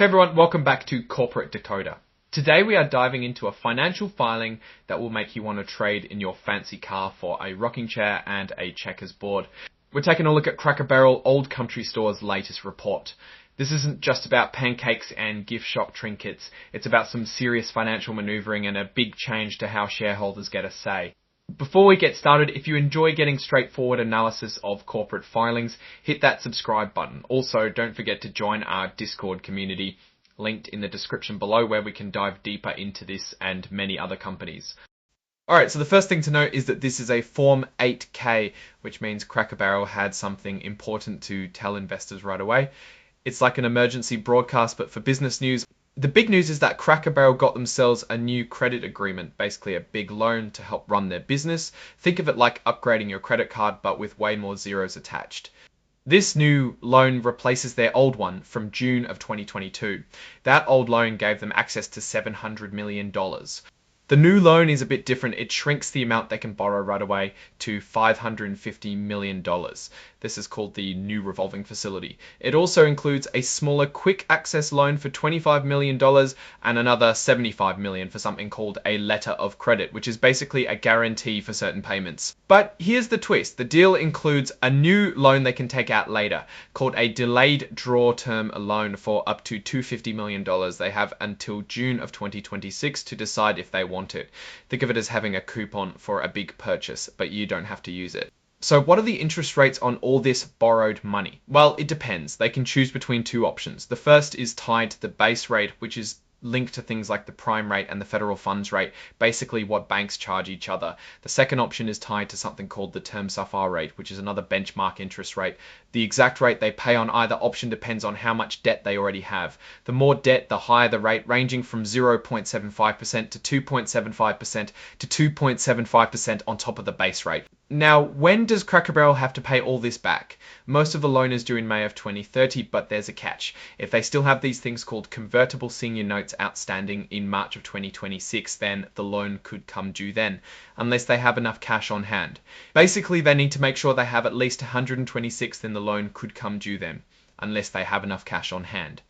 Hey everyone, welcome back to Corporate Decoder. Today we are diving into a financial filing that will make you want to trade in your fancy car for a rocking chair and a checkers board. We're taking a look at Cracker Barrel Old Country Store's latest report. This isn't just about pancakes and gift shop trinkets, it's about some serious financial maneuvering and a big change to how shareholders get a say. Before we get started, if you enjoy getting straightforward analysis of corporate filings, hit that subscribe button. Also, don't forget to join our Discord community, linked in the description below, where we can dive deeper into this and many other companies. Alright, so the first thing to note is that this is a Form 8K, which means Cracker Barrel had something important to tell investors right away. It's like an emergency broadcast, but for business news. The big news is that Cracker Barrel got themselves a new credit agreement, basically a big loan to help run their business. Think of it like upgrading your credit card, but with way more zeros attached. This new loan replaces their old one from June of 2022. That old loan gave them access to $700 million. The new loan is a bit different. It shrinks the amount they can borrow right away to $550 million. This is called the new revolving facility. It also includes a smaller quick access loan for $25 million and another $75 million for something called a letter of credit, which is basically a guarantee for certain payments. But here's the twist. The deal includes a new loan they can take out later called a delayed draw term loan for up to $250 million. They have until June of 2026 to decide if they want it. Think of it as having a coupon for a big purchase, but you don't have to use it. So what are the interest rates on all this borrowed money? Well, it depends. They can choose between two options. The first is tied to the base rate, which is linked to things like the prime rate and the federal funds rate, basically what banks charge each other. The second option is tied to something called the term SOFR rate, which is another benchmark interest rate. The exact rate they pay on either option depends on how much debt they already have. The more debt, the higher the rate, ranging from 0.75% to 2.75% to 2.75% on top of the base rate. Now, when does Cracker Barrel have to pay all this back? Most of the loan is due in May of 2030, but there's a catch. If they still have these things called convertible senior notes outstanding in March of 2026, then the loan could come due then, unless they have enough cash on hand. Basically, they need to make sure they have at least 126, then the loan could come due then, unless they have enough cash on hand.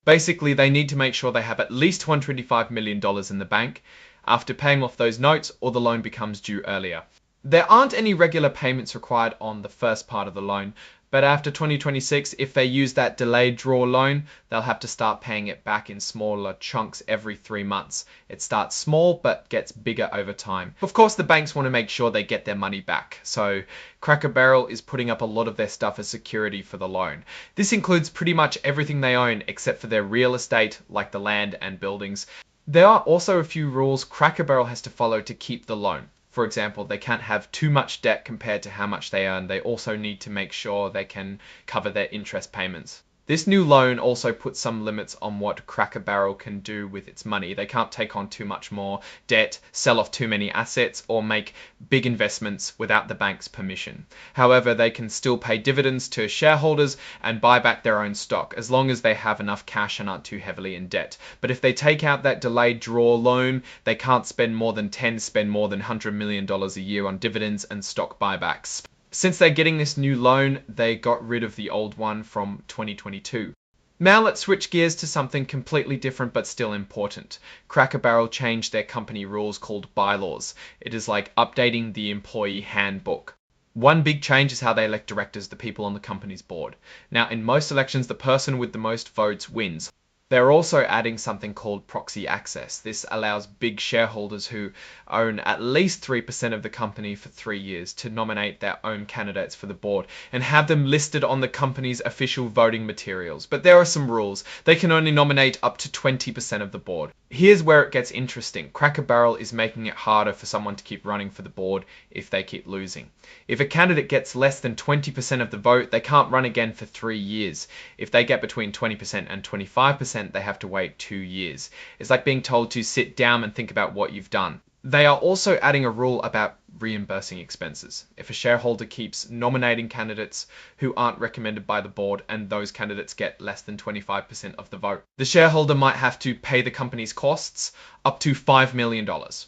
Basically, they need to make sure they have at least $125 million in the bank after paying off those notes, or the loan becomes due earlier. There aren't any regular payments required on the first part of the loan, but after 2026, if they use that delayed draw loan, they'll have to start paying it back in smaller chunks every 3 months. It starts small, but gets bigger over time. Of course, the banks want to make sure they get their money back, so Cracker Barrel is putting up a lot of their stuff as security for the loan. This includes pretty much everything they own, except for their real estate, like the land and buildings. There are also a few rules Cracker Barrel has to follow to keep the loan. For example, they can't have too much debt compared to how much they earn. They also need to make sure they can cover their interest payments. This new loan also puts some limits on what Cracker Barrel can do with its money. They can't take on too much more debt, sell off too many assets, or make big investments without the bank's permission. However, they can still pay dividends to shareholders and buy back their own stock, as long as they have enough cash and aren't too heavily in debt. But if they take out that delayed draw loan, they can't spend more than $100 million a year on dividends and stock buybacks. Since they're getting this new loan, they got rid of the old one from 2022. Now let's switch gears to something completely different but still important. Cracker Barrel changed their company rules called Bylaws. It is like updating the employee handbook. One big change is how they elect directors, the people on the company's board. Now, in most elections, the person with the most votes wins. They're also adding something called proxy access. This allows big shareholders who own at least 3% of the company for 3 years to nominate their own candidates for the board and have them listed on the company's official voting materials. But there are some rules. They can only nominate up to 20% of the board. Here's where it gets interesting. Cracker Barrel is making it harder for someone to keep running for the board if they keep losing. If a candidate gets less than 20% of the vote, they can't run again for 3 years. If they get between 20% and 25%, they have to wait 2 years. It's like being told to sit down and think about what you've done. They are also adding a rule about reimbursing expenses. If a shareholder keeps nominating candidates who aren't recommended by the board and those candidates get less than 25% of the vote, the shareholder might have to pay the company's costs up to $5 million.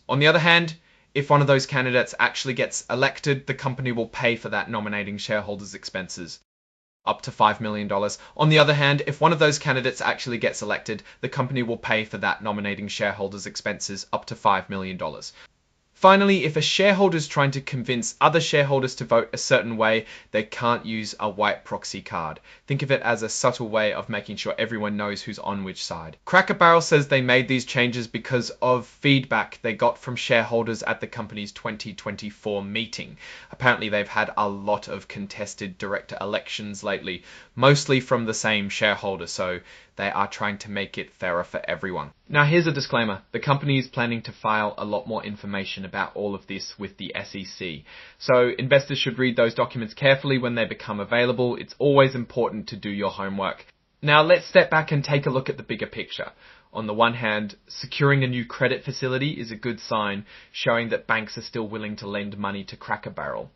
On the other hand, if one of those candidates actually gets elected, the company will pay for that nominating shareholder's expenses. up to $5 million. On the other hand, if one of those candidates actually gets elected, the company will pay for that nominating shareholders' expenses up to $5 million. Finally, if a shareholder is trying to convince other shareholders to vote a certain way, they can't use a white proxy card. Think of it as a subtle way of making sure everyone knows who's on which side. Cracker Barrel says they made these changes because of feedback they got from shareholders at the company's 2024 meeting. Apparently, they've had a lot of contested director elections lately, mostly from the same shareholder, so they are trying to make it fairer for everyone. Now, here's a disclaimer. The company is planning to file a lot more information about all of this with the SEC. So investors should read those documents carefully when they become available. It's always important to do your homework. Now, let's step back and take a look at the bigger picture. On the one hand, securing a new credit facility is a good sign, showing that banks are still willing to lend money to Cracker Barrel.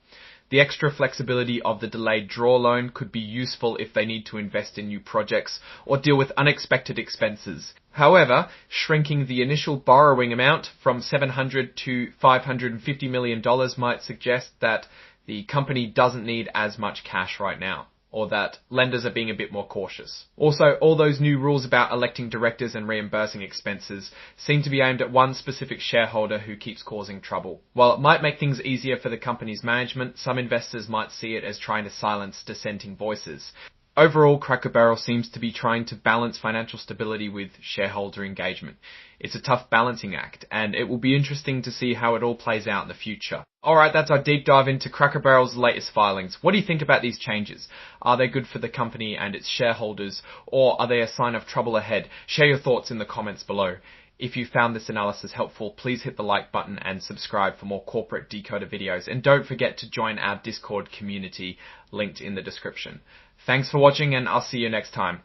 The extra flexibility of the delayed draw loan could be useful if they need to invest in new projects or deal with unexpected expenses. However, shrinking the initial borrowing amount from $700 to $550 million might suggest that the company doesn't need as much cash right now, or that lenders are being a bit more cautious. Also, all those new rules about electing directors and reimbursing expenses seem to be aimed at one specific shareholder who keeps causing trouble. While it might make things easier for the company's management, some investors might see it as trying to silence dissenting voices. Overall, Cracker Barrel seems to be trying to balance financial stability with shareholder engagement. It's a tough balancing act, and it will be interesting to see how it all plays out in the future. Alright, that's our deep dive into Cracker Barrel's latest filings. What do you think about these changes? Are they good for the company and its shareholders, or are they a sign of trouble ahead? Share your thoughts in the comments below. If you found this analysis helpful, please hit the like button and subscribe for more corporate decoder videos. And don't forget to join our Discord community linked in the description. Thanks for watching, and I'll see you next time.